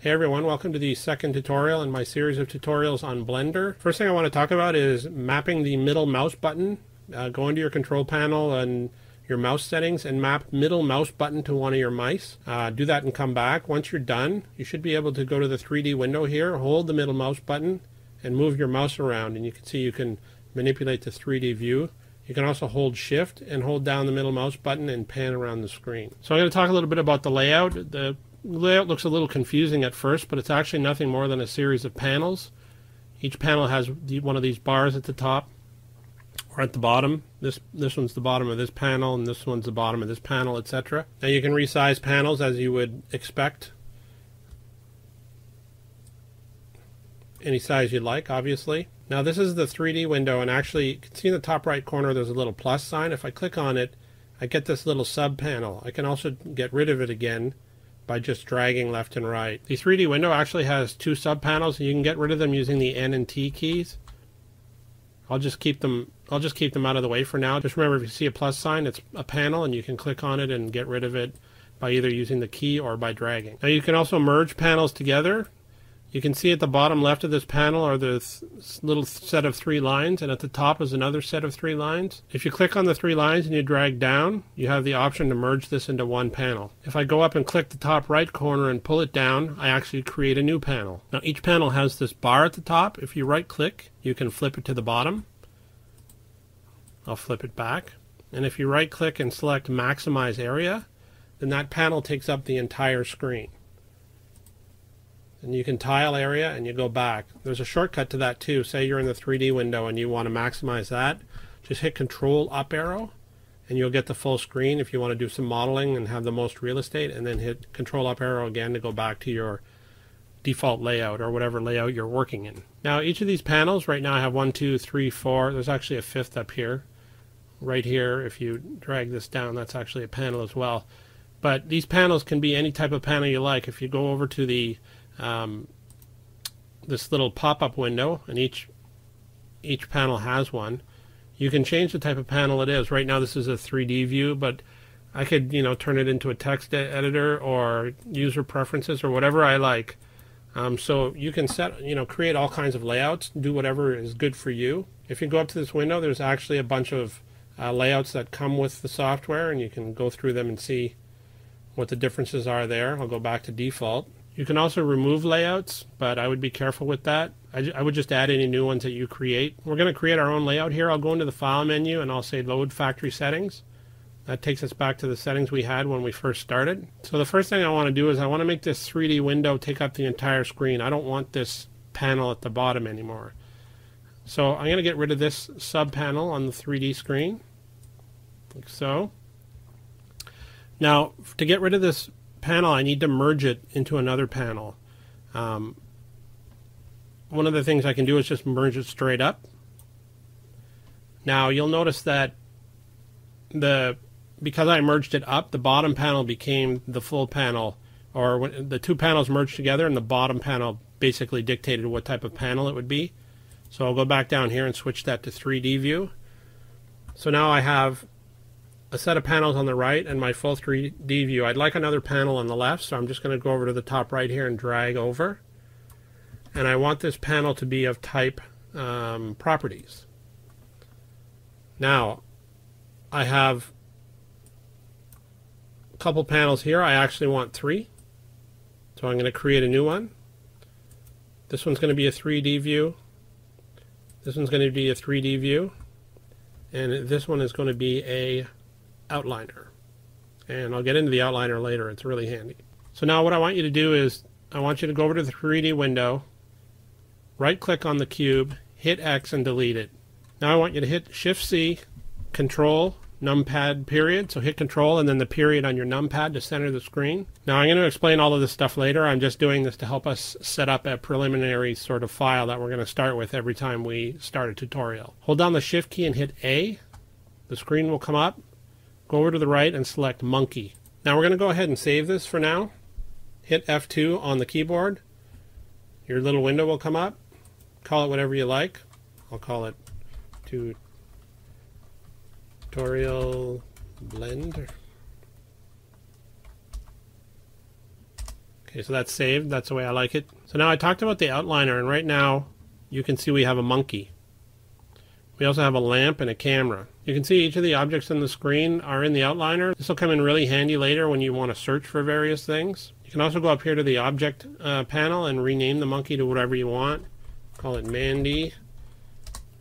Hey everyone, welcome to the second tutorial in my series of tutorials on Blender. First thing I want to talk about is mapping the middle mouse button. Go into your control panel and your mouse settings and map middle mouse button to one of your mice. Do that and come back. Once you're done, you should be able to go to the 3D window here, hold the middle mouse button and move your mouse around, and you can see you can manipulate the 3D view. You can also hold Shift and hold down the middle mouse button and pan around the screen. So I'm going to talk a little bit about the layout. The layout looks a little confusing at first, but it's actually nothing more than a series of panels. Each panel has one of these bars at the top or at the bottom. This one's the bottom of this panel, and this one's the bottom of this panel, etc. Now you can resize panels as you would expect. Any size you'd like, obviously. Now this is the 3D window, and actually you can see in the top right corner there's a little plus sign. If I click on it, I get this little sub panel. I can also get rid of it again by just dragging left and right. The 3D window actually has two sub panels, and you can get rid of them using the N and T keys. I'll just keep them out of the way for now. Just remember, if you see a plus sign, it's a panel, and you can click on it and get rid of it by either using the key or by dragging. Now you can also merge panels together. You can see at the bottom left of this panel are this little set of three lines, and at the top is another set of three lines. If you click on the three lines and you drag down, you have the option to merge this into one panel. If I go up and click the top right corner and pull it down, I actually create a new panel. Now each panel has this bar at the top. If you right click, you can flip it to the bottom. I'll flip it back. And if you right click and select maximize area, then that panel takes up the entire screen. And you can tile area and you go back. There's a shortcut to that too. Say you're in the 3D window and you want to maximize that. Just hit Ctrl up arrow and you'll get the full screen if you want to do some modeling and have the most real estate, and then hit Ctrl up arrow again to go back to your default layout or whatever layout you're working in. Now each of these panels, right now I have 1, 2, 3, 4. There's actually a fifth up here. Right here, if you drag this down, that's actually a panel as well. But these panels can be any type of panel you like. If you go over to the this little pop-up window, and each panel has one, you can change the type of panel it is. Right now this is a 3D view, but I could turn it into a text editor or user preferences or whatever I like. So you can create all kinds of layouts, do whatever is good for you. If you go up to this window, there's actually a bunch of layouts that come with the software, and you can go through them and see what the differences are there. I'll go back to default. You can also remove layouts, but I would be careful with that. I would just add any new ones that you create. We're going to create our own layout here. I'll go into the File menu and I'll say Load Factory Settings. That takes us back to the settings we had when we first started. So the first thing I want to do is I want to make this 3D window take up the entire screen. I don't want this panel at the bottom anymore. So I'm going to get rid of this sub panel on the 3D screen, like so. Now, to get rid of this panel, I need to merge it into another panel. One of the things I can do is just merge it straight up. Now you'll notice that because I merged it up, the bottom panel became the full panel, or when the two panels merged together, and the bottom panel basically dictated what type of panel it would be. So I'll go back down here and switch that to 3D view. So now I have a set of panels on the right and my full 3D view. I'd like another panel on the left, so I'm just going to go over to the top right here and drag over. And I want this panel to be of type properties. Now, I have a couple panels here. I actually want 3. So I'm going to create a new one. This one's going to be a 3D view. This one's going to be a 3D view. And this one is going to be a outliner, and I'll get into the outliner later. It's really handy. So now what I want you to do is I want you to go over to the 3D window, right click on the cube, hit X and delete it. Now I want you to hit Shift C, Control, numpad period. So hit Control and then the period on your numpad to center the screen. Now I'm going to explain all of this stuff later. I'm just doing this to help us set up a preliminary sort of file that we're going to start with every time we start a tutorial. Hold down the Shift key and hit A. The screen will come up. Go over to the right and select Monkey. Now we're going to go ahead and save this for now. Hit F2 on the keyboard. Your little window will come up. Call it whatever you like. I'll call it Tutorial Blender. Okay, so that's saved. That's the way I like it. So now I talked about the outliner, and right now you can see we have a monkey. We also have a lamp and a camera. You can see each of the objects on the screen are in the outliner. This will come in really handy later when you want to search for various things. You can also go up here to the object panel and rename the monkey to whatever you want. Call it Mandy.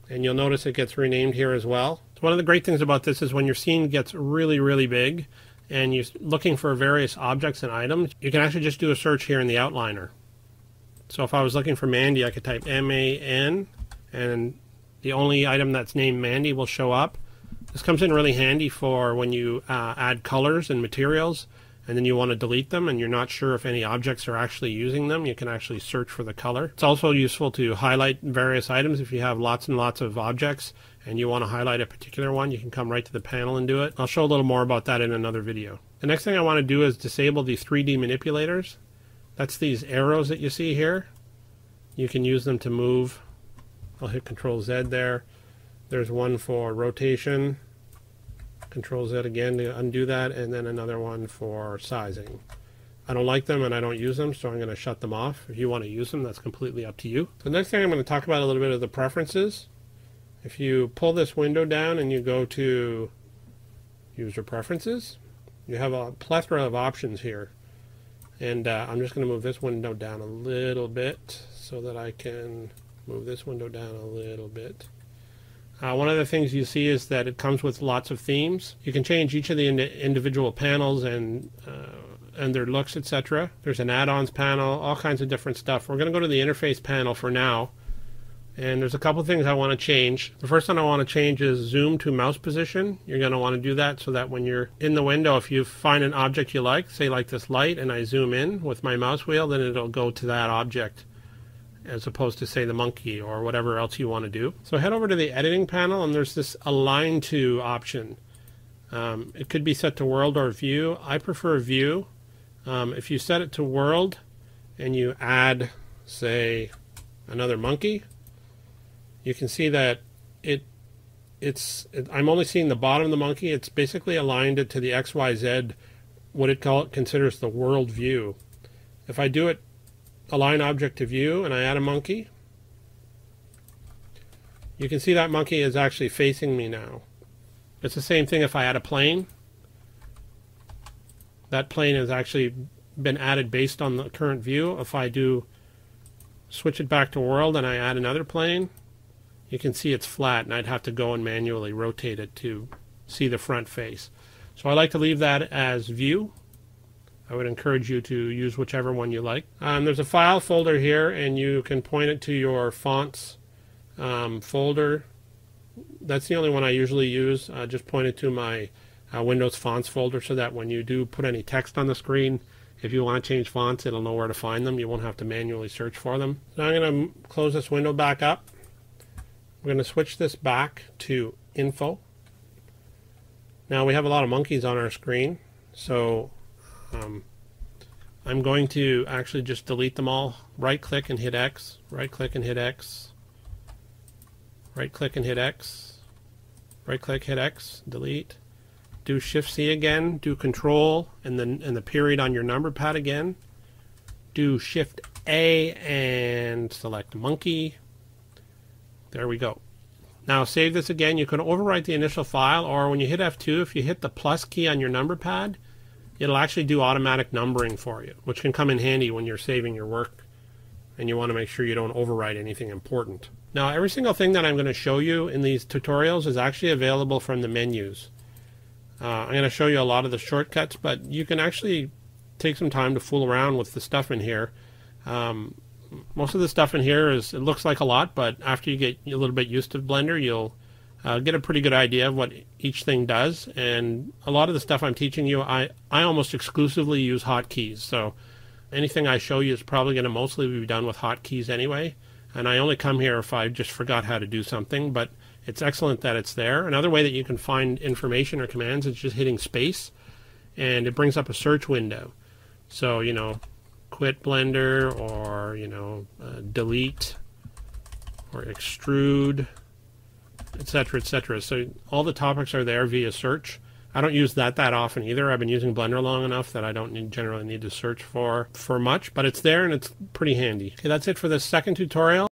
And you'll notice it gets renamed here as well. So one of the great things about this is when your scene gets really, really big and you're looking for various objects and items, you can actually just do a search here in the outliner. So if I was looking for Mandy, I could type M-A-N, and the only item that's named Mandy will show up. This comes in really handy for when you add colors and materials and then you want to delete them and you're not sure if any objects are actually using them. You can actually search for the color. It's also useful to highlight various items. If you have lots and lots of objects and you want to highlight a particular one, you can come right to the panel and do it. I'll show a little more about that in another video. The next thing I want to do is disable the 3D manipulators. That's these arrows that you see here. You can use them to move. I'll hit Ctrl Z there. There's one for rotation. Ctrl Z again to undo that, and then another one for sizing. I don't like them and I don't use them, so I'm going to shut them off. If you want to use them, that's completely up to you. The next thing I'm going to talk about a little bit of the preferences. If you pull this window down and you go to User Preferences, you have a plethora of options here. And I'm just going to move this window down a little bit so that I can move this window down a little bit. One of the things you see is that it comes with lots of themes. You can change each of the individual panels and their looks, etc. There's an add-ons panel, all kinds of different stuff. We're going to go to the interface panel for now. And there's a couple things I want to change. The first one I want to change is zoom to mouse position. You're going to want to do that so that when you're in the window, if you find an object you like, say like this light, and I zoom in with my mouse wheel, then it'll go to that object, as opposed to, say, the monkey or whatever else you want to do. So head over to the editing panel, and there's this align to option. It could be set to world or view. I prefer view. If you set it to world and you add, say, another monkey, you can see that I'm only seeing the bottom of the monkey. It's basically aligned it to the XYZ, what it considers the world view. If I do it align object to view and I add a monkey, you can see that monkey is actually facing me now. It's the same thing if I add a plane. That plane has actually been added based on the current view. If I do switch it back to world and I add another plane, you can see it's flat and I'd have to go and manually rotate it to see the front face. So I like to leave that as view. I would encourage you to use whichever one you like. There's a file folder here, and you can point it to your fonts folder. That's the only one I usually use. Just point it to my Windows fonts folder so that when you do put any text on the screen, if you want to change fonts, it'll know where to find them. You won't have to manually search for them. Now I'm going to close this window back up. We're going to switch this back to Info. Now we have a lot of monkeys on our screen, so I'm going to actually just delete them all. Right click and hit X, right click and hit X, right click and hit X, right click, hit X, delete. Do Shift C again, do Control and the period on your number pad again. Do Shift A and select monkey. There we go. Now save this again. You can overwrite the initial file, or when you hit F2, if you hit the plus key on your number pad, it'll actually do automatic numbering for you, which can come in handy when you're saving your work and you want to make sure you don't overwrite anything important. Now every single thing that I'm going to show you in these tutorials is actually available from the menus. I'm going to show you a lot of the shortcuts, but you can actually take some time to fool around with the stuff in here. Most of the stuff in here it looks like a lot, but after you get a little bit used to Blender, you'll get a pretty good idea of what each thing does. And a lot of the stuff I'm teaching you, I almost exclusively use hotkeys. So anything I show you is probably going to mostly be done with hotkeys anyway. And I only come here if I just forgot how to do something, but it's excellent that it's there. Another way that you can find information or commands is just hitting space, and it brings up a search window. So, you know, quit Blender, or, you know, delete, or extrude, etc., etc. So all the topics are there via search. I don't use that often either. I've been using Blender long enough that I don't generally need to search for much, but it's there and it's pretty handy. Okay, that's it for this second tutorial.